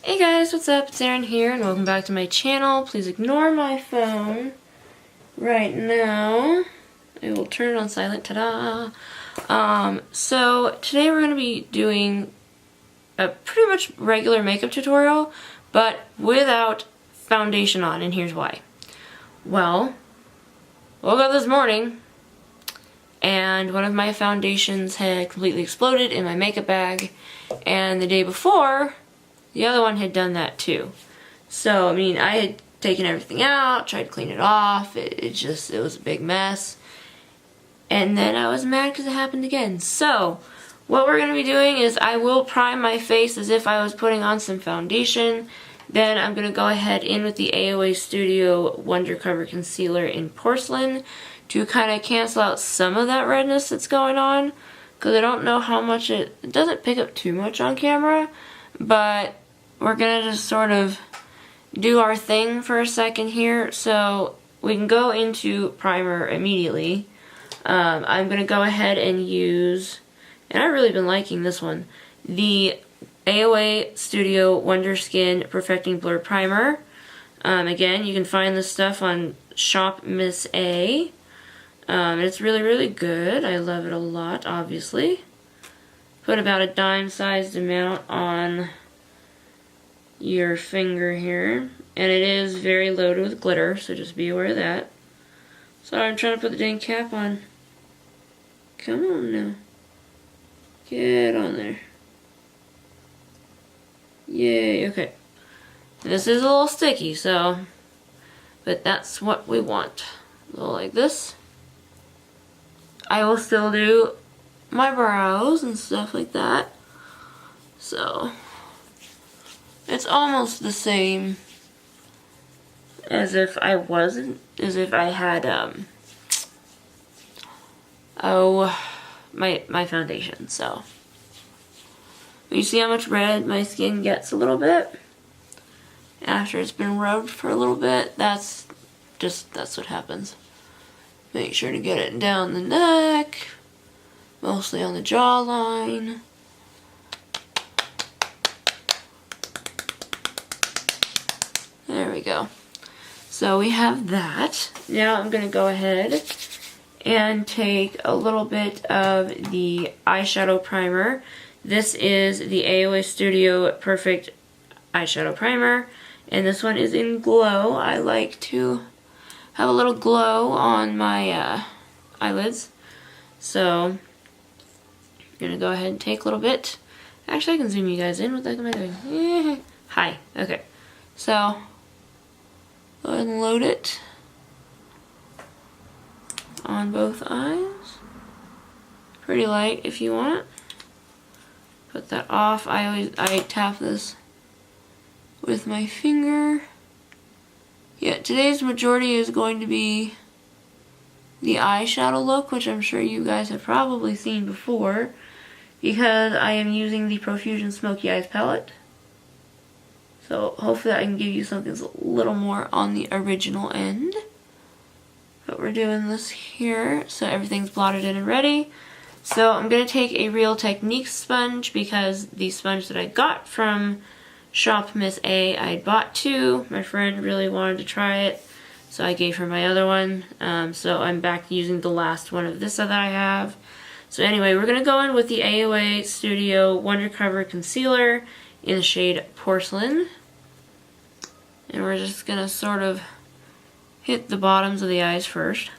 Hey guys, what's up? It's Erin here and welcome back to my channel. Please ignore my phone right now. I will turn it on silent. Ta-da! So today we're going to be doing a pretty much regular makeup tutorial, but without foundation on, and here's why. Well, woke up this morning and one of my foundations had completely exploded in my makeup bag, and the day before the other one had done that too. So, I mean, I had taken everything out, tried to clean it off, it was a big mess. And then I was mad because it happened again. So, what we're going to be doing is I will prime my face as if I was putting on some foundation. Then I'm going to go ahead in with the AOA Studio Wonder Cover Concealer in Porcelain to kind of cancel out some of that redness that's going on. Because I don't know how much it doesn't pick up too much on camera, but we're going to just sort of do our thing for a second here. So we can go into primer immediately. I'm going to go ahead and use, and I've really been liking this one, the AOA Studio Wonder Skin Perfecting Blur Primer. Again, you can find this stuff on Shop Miss A. It's really, really good. I love it a lot, obviously. Put about a dime-sized amount on your finger here, and it is very loaded with glitter, so just be aware of that. Sorry, I'm trying to put the dang cap on. Come on now. Get on there. Yay, okay. This is a little sticky, so, but that's what we want. A little like this. I will still do my brows and stuff like that. So it's almost the same as if I had my foundation. So you see how much red my skin gets a little bit after it's been rubbed for a little bit. That's what happens. Make sure to get it down the neck, mostly on the jawline. There we go. So we have that. Now I'm going to go ahead and take a little bit of the eyeshadow primer. This is the AOA Studio Perfect Eyeshadow Primer, and this one is in Glow. I like to have a little glow on my eyelids. So I'm going to go ahead and take a little bit. Actually, I can zoom you guys in. What the heck am I doing? Hi. Okay. So go ahead and load it on both eyes. Pretty light if you want. Put that off. I tap this with my finger. Yeah, today's majority is going to be the eyeshadow look, which I'm sure you guys have probably seen before, because I am using the Profusion Smoky Eyes palette. So hopefully I can give you something that's a little more on the original end. But we're doing this here, so everything's blotted in and ready. So I'm going to take a Real Techniques sponge, because the sponge that I got from Shop Miss A, I bought two. My friend really wanted to try it, so I gave her my other one. So I'm back using the last one of this that I have. So anyway, we're going to go in with the AOA Studio Wonder Cover Concealer in the shade Porcelain. And we're just going to sort of hit the bottoms of the eyes first.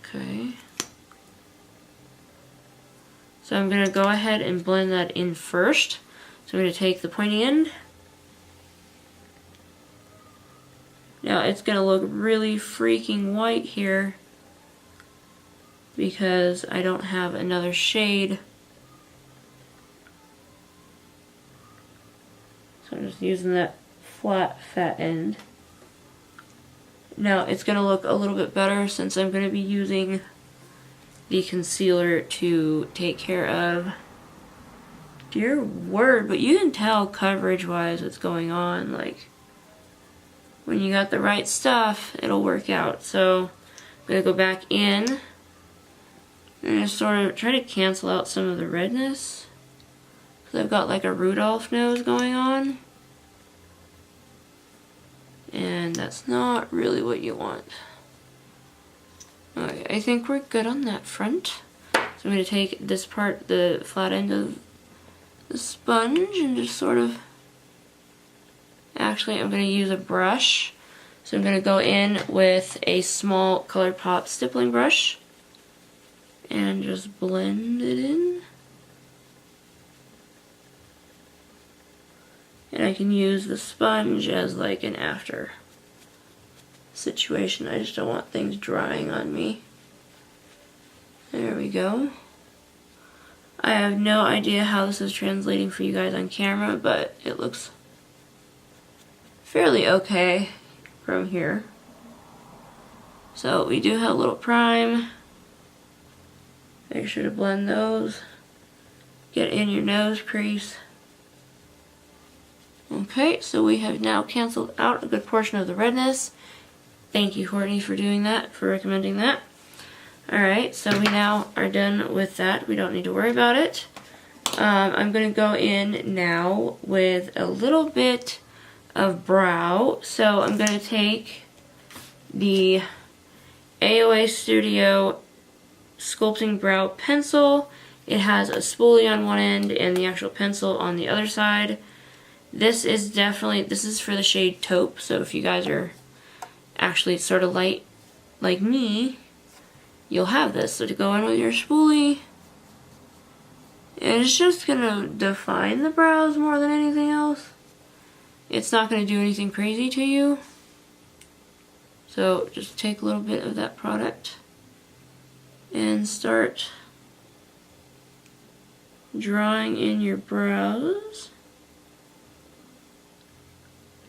Okay. So I'm going to go ahead and blend that in first. So I'm going to take the pointy end. Now it's going to look really freaking white here because I don't have another shade. So I'm just using that flat, fat end. Now it's going to look a little bit better since I'm going to be using the concealer to take care of, dear word, but you can tell coverage wise what's going on. Like, when you got the right stuff, it'll work out. So I'm going to go back in and just sort of try to cancel out some of the redness. because I've got like a Rudolph nose going on. And that's not really what you want. Okay, I think we're good on that front. So I'm going to take this part, the flat end of the sponge, and just sort of, actually I'm going to use a brush. So I'm going to go in with a small ColourPop stippling brush and just blend it in. And I can use the sponge as like an after situation. I just don't want things drying on me. There we go. I have no idea how this is translating for you guys on camera, but it looks fairly okay from here. So we do have a little prime. Make sure to blend those. Get in your nose crease. Okay, so we have now canceled out a good portion of the redness. Thank you, Courtney, for doing that, for recommending that. Alright, so we now are done with that. We don't need to worry about it. I'm going to go in now with a little bit of brow. So I'm going to take the AOA Studio Sculpting Brow Pencil. It has a spoolie on one end and the actual pencil on the other side. This is for the shade taupe, so if you guys are actually sort of light like me, you'll have this. So to go in with your spoolie, and it's just going to define the brows more than anything else. It's not going to do anything crazy to you. So just take a little bit of that product and start drawing in your brows.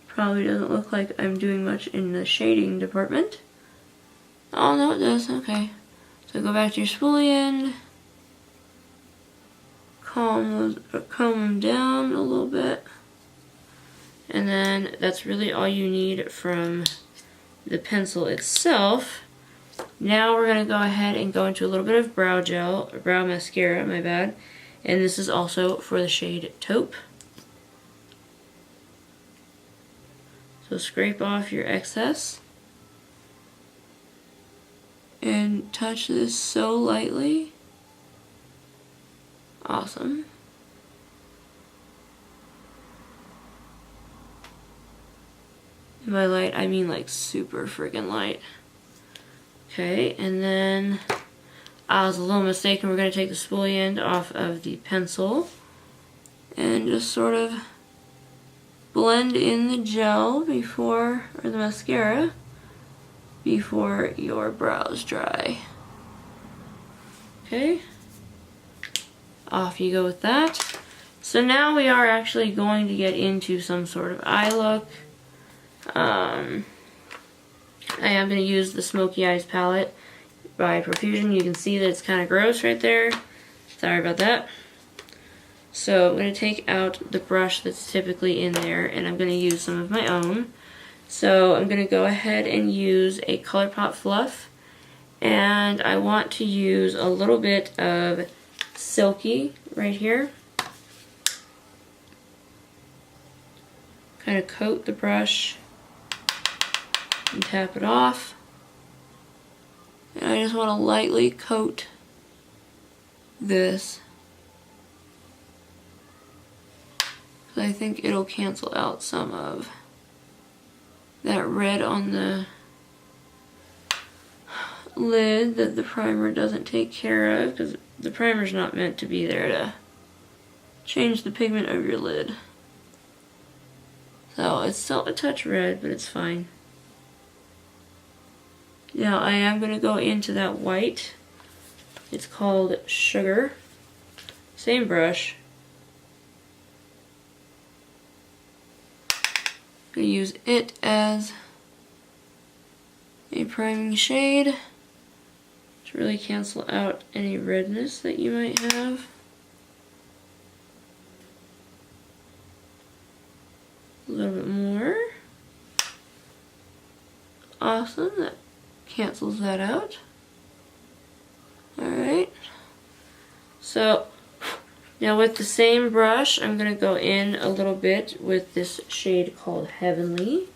Probably doesn't look like I'm doing much in the shading department. Oh no, it does. Okay. So go back to your spoolie end. Comb them down a little bit. And then that's really all you need from the pencil itself. Now we're going to go ahead and go into a little bit of brow gel, or brow mascara, my bad. And this is also for the shade taupe. So scrape off your excess and touch this so lightly. Awesome. And by light, I mean like super friggin' light. Okay, and then I was a little mistaken. We're going to take the spoolie end off of the pencil and just sort of blend in the gel or the mascara, before your brows dry. Okay, off you go with that. So now we are actually going to get into some sort of eye look. I am going to use the Smoky Eyes palette by Profusion. You can see that it's kind of gross right there. Sorry about that. So I'm going to take out the brush that's typically in there, and I'm going to use some of my own. So I'm going to go ahead and use a ColourPop Fluff, and I want to use a little bit of Silky right here. Kind of coat the brush and tap it off. And I just want to lightly coat this. I think it'll cancel out some of that red on the lid that the primer doesn't take care of, because the primer's not meant to be there to change the pigment of your lid. So it's still a touch red, but it's fine. Now I am going to go into that white. It's called Sugar. Same brush. I'm going to use it as a priming shade to really cancel out any redness that you might have. A little bit more. Awesome, that cancels that out. Alright, so Now with the same brush, I'm going to go in a little bit with this shade called Heavenly.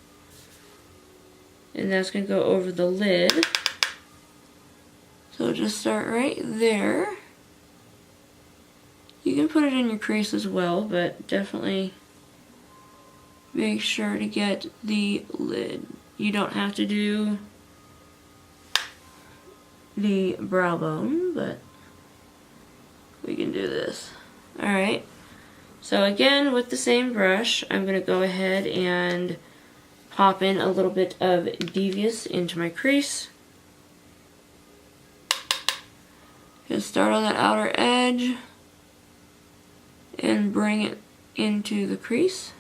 And that's going to go over the lid. So just start right there. You can put it in your crease as well, but definitely make sure to get the lid. You don't have to do the brow bone, but we can do this. Alright, so again with the same brush, I'm going to go ahead and pop in a little bit of Devious into my crease. Just start on that outer edge and bring it into the crease.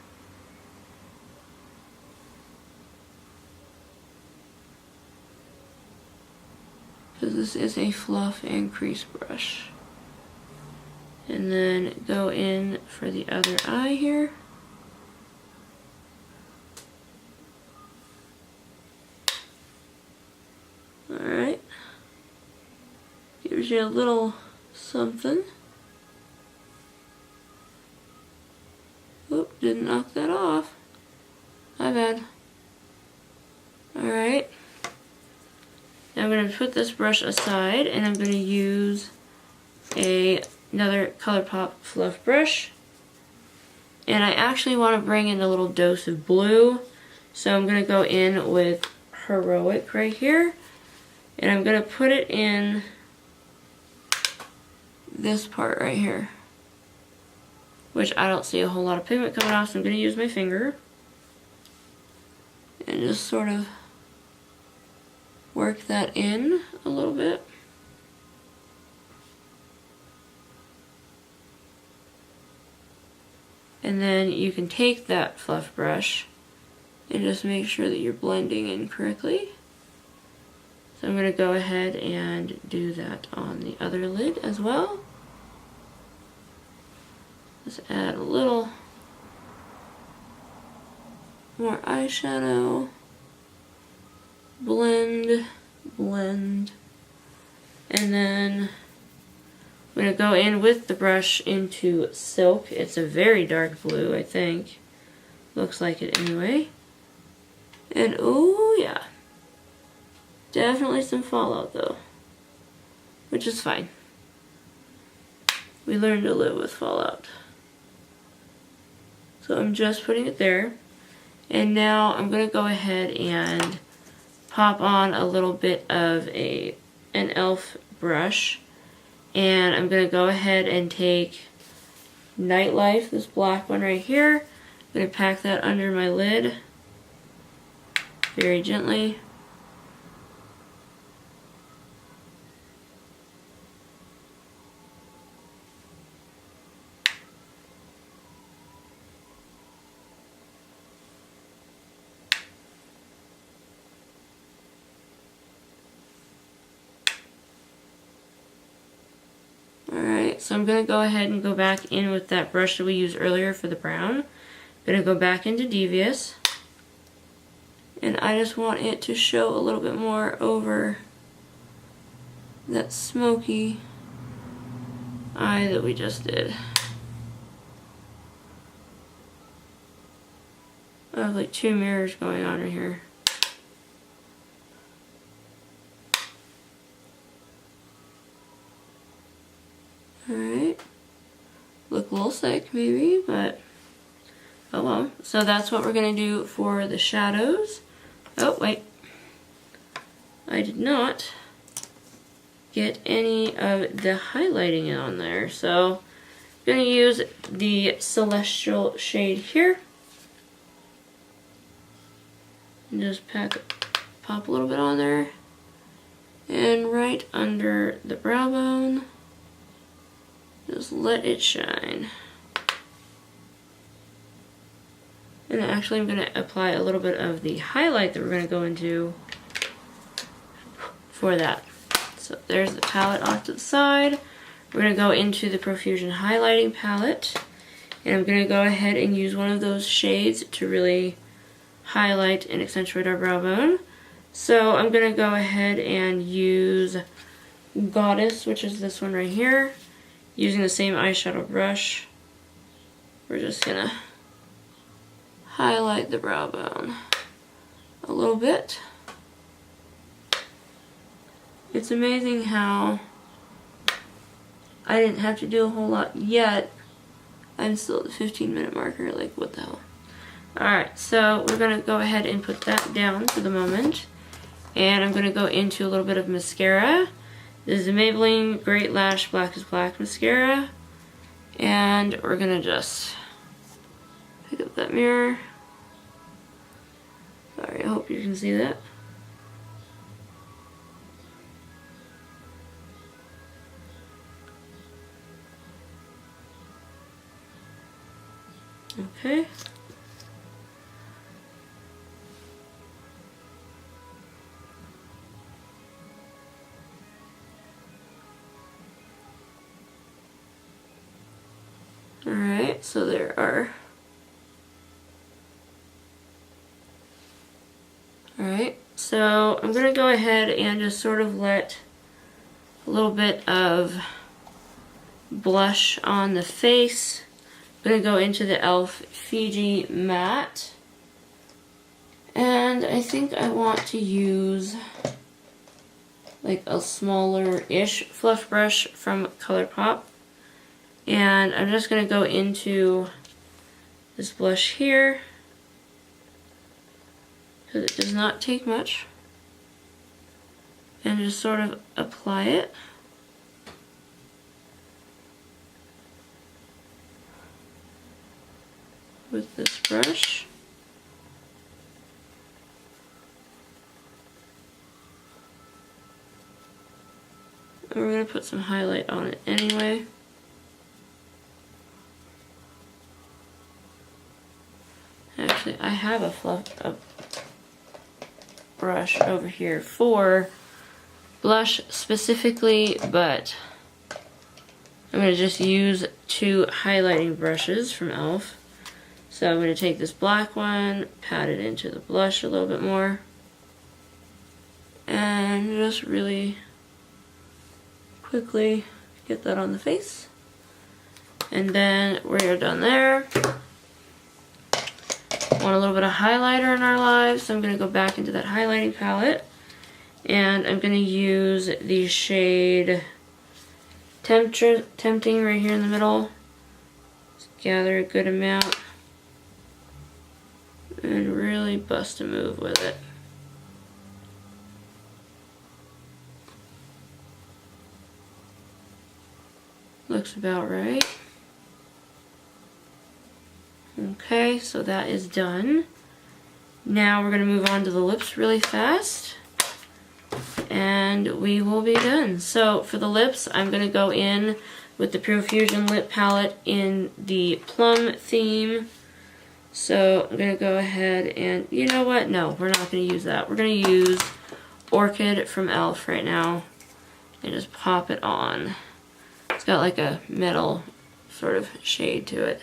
Because this is a fluff and crease brush. And then go in for the other eye here. Alright. Gives you a little something. Oop, didn't knock that off. My bad. Alright. Now I'm going to put this brush aside and I'm going to use another ColourPop fluff brush. And I actually want to bring in a little dose of blue. So I'm going to go in with Heroic right here. And I'm going to put it in this part right here. Which I don't see a whole lot of pigment coming off, so I'm going to use my finger. And just sort of work that in a little bit. And then you can take that fluff brush and just make sure that you're blending in correctly. So I'm going to go ahead and do that on the other lid as well. Just add a little more eyeshadow. Blend, blend. And then I'm going to go in with the brush into Silk. It's a very dark blue, I think. Looks like it anyway. And oh yeah. Definitely some fallout though. Which is fine. We learn to live with fallout. So I'm just putting it there. And now I'm going to go ahead and pop on a little bit of an e.l.f. brush. And I'm going to go ahead and take Nightlife, this black one right here. I'm going to pack that under my lid very gently. Alright, so I'm going to go ahead and go back in with that brush that we used earlier for the brown. I'm going to go back into Devious. And I just want it to show a little bit more over that smoky eye that we just did. I have like two mirrors going on right here. Alright. Look a little sick maybe, but oh well. So that's what we're going to do for the shadows. Oh wait. I did not get any of the highlighting on there. So I'm going to use the Celestial shade here. And just pop a little bit on there. And right under the brow bone. Just let it shine. And actually I'm going to apply a little bit of the highlight that we're going to go into for that. So there's the palette off to the side. We're going to go into the Profusion highlighting palette. And I'm going to go ahead and use one of those shades to really highlight and accentuate our brow bone. So I'm going to go ahead and use Goddess, which is this one right here. using the same eyeshadow brush, we're just gonna highlight the brow bone a little bit. It's amazing how I didn't have to do a whole lot yet. I'm still at the 15-minute marker, like what the hell. Alright, so we're gonna go ahead and put that down for the moment. And I'm gonna go into a little bit of mascara. This is the Maybelline Great Lash Black is Black mascara. And we're gonna just pick up that mirror. Sorry, I hope you can see that. Okay. Alright, so there are. Alright, so I'm going to go ahead and just sort of let a little bit of blush on the face. I'm going to go into the e.l.f. Fiji Matte. And I think I want to use like a smaller-ish fluff brush from ColourPop. And I'm just going to go into this blush here, because it does not take much, and just sort of apply it. With this brush. And we're going to put some highlight on it anyway. Actually, I have a brush over here for blush specifically, but I'm going to just use two highlighting brushes from e.l.f. So I'm going to take this black one, pat it into the blush a little bit more, and just really quickly get that on the face. And then we're done there. Want a little bit of highlighter in our lives, so I'm going to go back into that highlighting palette, and I'm going to use the shade Tempting right here in the middle. Just gather a good amount and really bust a move with it. Looks about right. Okay, so that is done. Now we're going to move on to the lips really fast, and we will be done. So for the lips, I'm going to go in with the Profusion lip palette in the plum theme. So I'm going to go ahead and, you know what? No, we're not going to use that. We're going to use Orchid from e.l.f. right now and just pop it on. It's got like a metal sort of shade to it.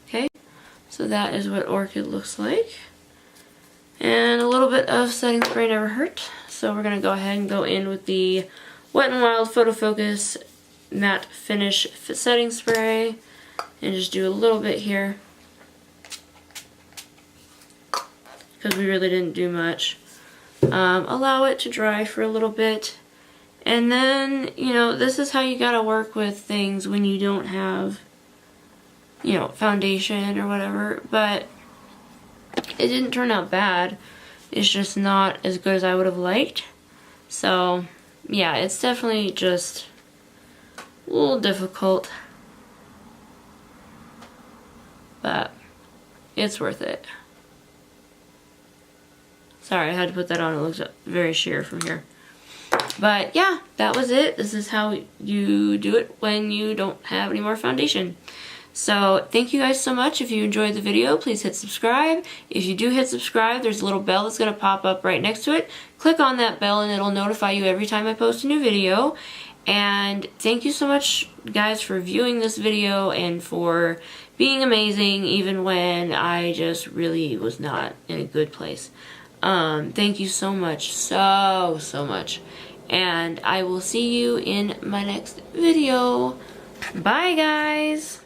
Okay, so that is what Orchid looks like. And a little bit of setting spray never hurt. So we're going to go ahead and go in with the Wet n Wild Photo Focus Matte Finish Setting Spray. And just do a little bit here, because we really didn't do much. Allow it to dry for a little bit. And then, you know, this is how you gotta work with things when you don't have, you know, foundation or whatever. But it didn't turn out bad. It's just not as good as I would have liked. So, yeah, it's definitely just a little difficult. But it's worth it. Sorry, I had to put that on. It looks very sheer from here. But yeah, that was it. This is how you do it when you don't have any more foundation. So thank you guys so much. If you enjoyed the video, please hit subscribe. If you do hit subscribe, there's a little bell that's going to pop up right next to it. Click on that bell and it'll notify you every time I post a new video. And thank you so much, guys, for viewing this video and for being amazing even when I just really was not in a good place. Thank you so much, so much. And I will see you in my next video. Bye, guys!